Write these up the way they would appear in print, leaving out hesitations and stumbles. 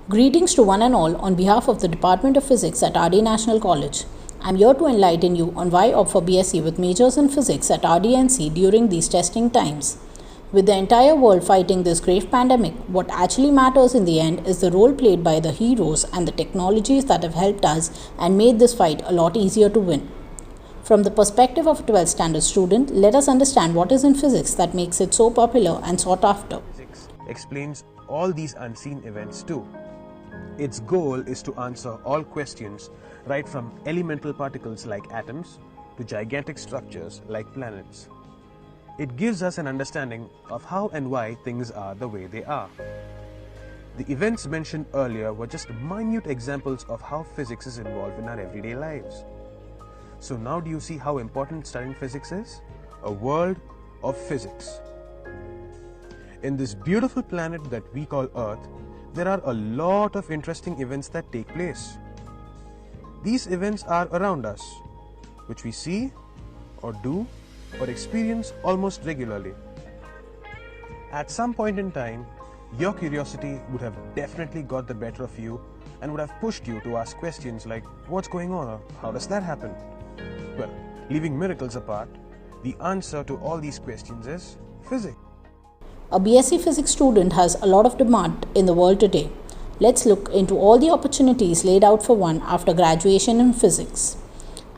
Greetings to one and all on behalf of the Department of Physics at RD National College. I am here to enlighten you on why opt for BSc with majors in physics at RDNC during these testing times. With the entire world fighting this grave pandemic, what actually matters in the end is the role played by the heroes and the technologies that have helped us and made this fight a lot easier to win. From the perspective of a 12th standard student, let us understand what is in physics that makes it so popular and sought after. Physics explains all these unseen events too. Its goal is to answer all questions right from elemental particles like atoms to gigantic structures like planets. It gives us an understanding of how and why things are the way they are. The events mentioned earlier were just minute examples of how physics is involved in our everyday lives. So now do you see how important studying physics is? A world of physics. In this beautiful planet that we call Earth, there are a lot of interesting events that take place. These events are around us, which we see or do or experience almost regularly. At some point in time, your curiosity would have definitely got the better of you and would have pushed you to ask questions like, what's going on or how does that happen? Well, leaving miracles apart, the answer to all these questions is physics. A BSc Physics student has a lot of demand in the world today. Let's look into all the opportunities laid out for one after graduation in physics.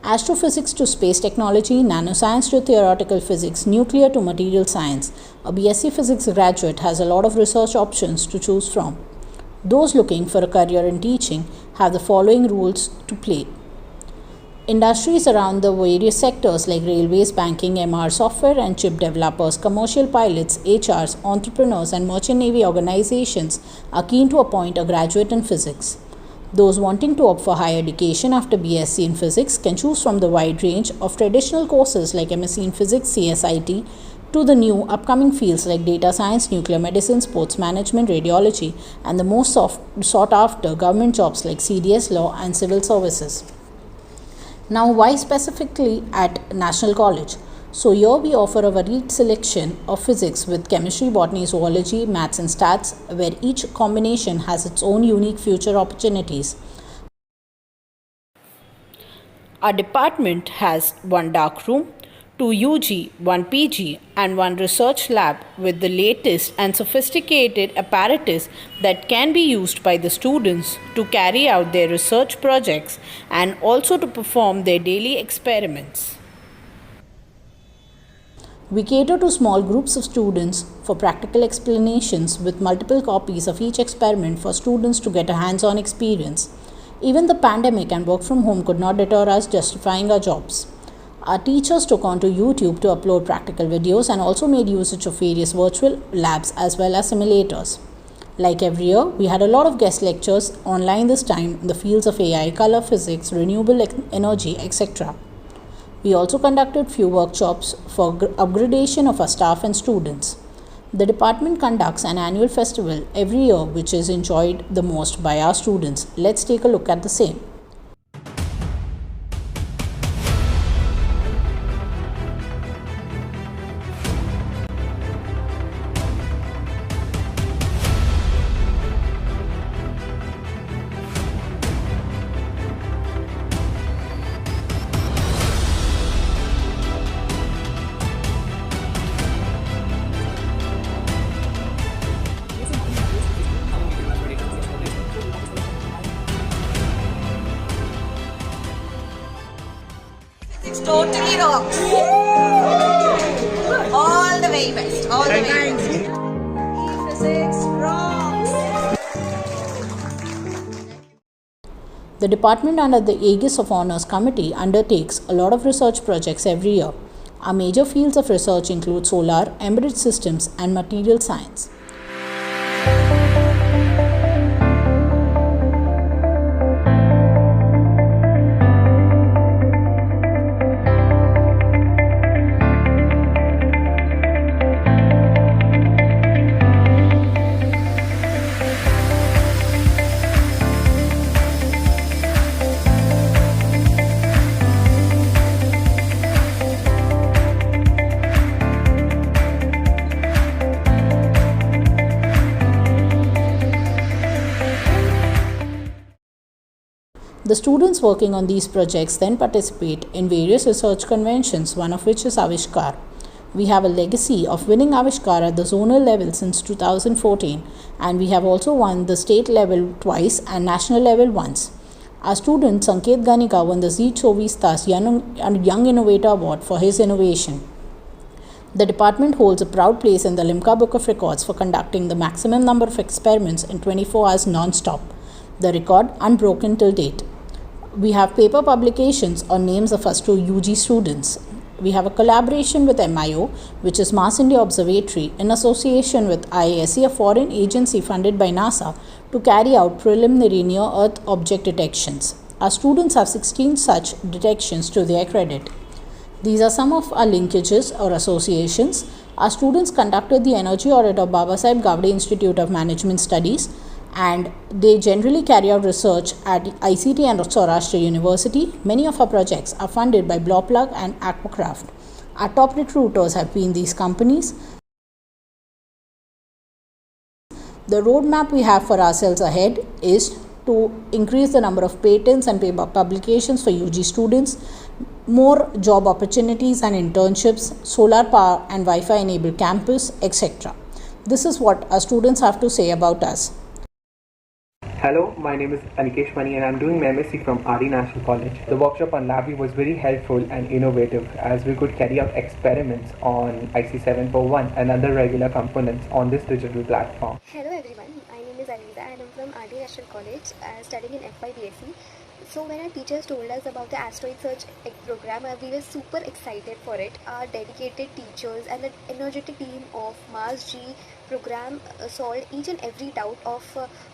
Astrophysics to space technology, nanoscience to theoretical physics, nuclear to material science. A BSc Physics graduate has a lot of research options to choose from. Those looking for a career in teaching have the following rules to play. Industries around the various sectors like railways, banking, MR software and chip developers, commercial pilots, HRs, entrepreneurs and merchant navy organizations are keen to appoint a graduate in physics. Those wanting to opt for higher education after BSc in physics can choose from the wide range of traditional courses like MSc in physics, CSIT, to the new upcoming fields like data science, nuclear medicine, sports management, radiology, and the most sought after government jobs like CDS, law and civil services. Now, why specifically at National College? So here we offer a varied selection of physics with chemistry, botany, zoology, maths and stats, where each combination has its own unique future opportunities. Our department has one dark room, 2 UG, 1 PG and 1 research lab with the latest and sophisticated apparatus that can be used by the students to carry out their research projects and also to perform their daily experiments. We cater to small groups of students for practical explanations with multiple copies of each experiment for students to get a hands-on experience. Even the pandemic and work from home could not deter us justifying our jobs. Our teachers took on to YouTube to upload practical videos and also made usage of various virtual labs as well as simulators. Like every year, we had a lot of guest lectures online this time in the fields of AI, color physics, renewable energy, etc. We also conducted few workshops for upgradation of our staff and students. The department conducts an annual festival every year which is enjoyed the most by our students. Let's take a look at the same. It's totally rocks. All the way best. All the way best. Physics rocks. The department under the aegis of Honors Committee undertakes a lot of research projects every year. Our major fields of research include solar, embedded systems and material science. The students working on these projects then participate in various research conventions, one of which is Avishkar. We have a legacy of winning Avishkar at the zonal level since 2014, and we have also won the state level twice and national level once. Our student Sanket Ganika won the Z Chovistas Young Innovator Award for his innovation. The department holds a proud place in the Limca Book of Records for conducting the maximum number of experiments in 24 hours non-stop, the record unbroken till date. We have paper publications on names of us two UG students. We have a collaboration with MIO, which is Mars India Observatory, in association with IASE, a foreign agency funded by NASA, to carry out preliminary near-Earth object detections. Our students have 16 such detections to their credit. These are some of our linkages or associations. Our students conducted the energy audit of Babasaheb Gowde Institute of Management Studies, and they generally carry out research at ICT and Saurashtra University. Many of our projects are funded by Blowplug and Aquacraft. Our top recruiters have been these companies. The roadmap we have for ourselves ahead is to increase the number of patents and paper publications for UG students, more job opportunities and internships, solar power and Wi-Fi enabled campus, etc. This is what our students have to say about us. Hello, my name is Anikesh Mani and I'm doing my MSc from RE National College. The workshop on LabVIEW was very helpful and innovative as we could carry out experiments on IC741 and other regular components on this digital platform. Hello everyone, my name is Aliza and I'm from RD National College studying in FYBSc. So when our teachers told us about the asteroid search program, we were super excited for it. Our dedicated teachers and the energetic team of Mars G program solved each and every doubt of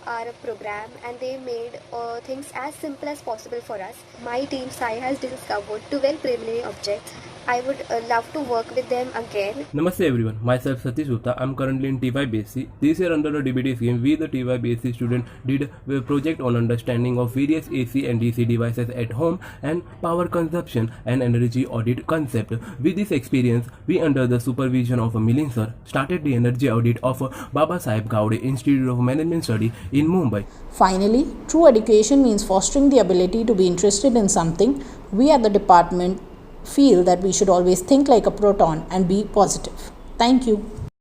our program, and they made things as simple as possible for us. My team Sai has discovered 12 preliminary objects. I would love to work with them again. Namaste everyone, myself Satish Gupta. I'm currently in TYBSc. This year under the DBT scheme, we the TYBSc student did a project on understanding of various AC and DC devices at home and power consumption and energy audit concept. With this experience, we under the supervision of Milind sir started the energy audit of Babasaheb Gowde Institute of Management Study in Mumbai. Finally, true education means fostering the ability to be interested in something. We at the department feel that we should always think like a proton and be positive. Thank you.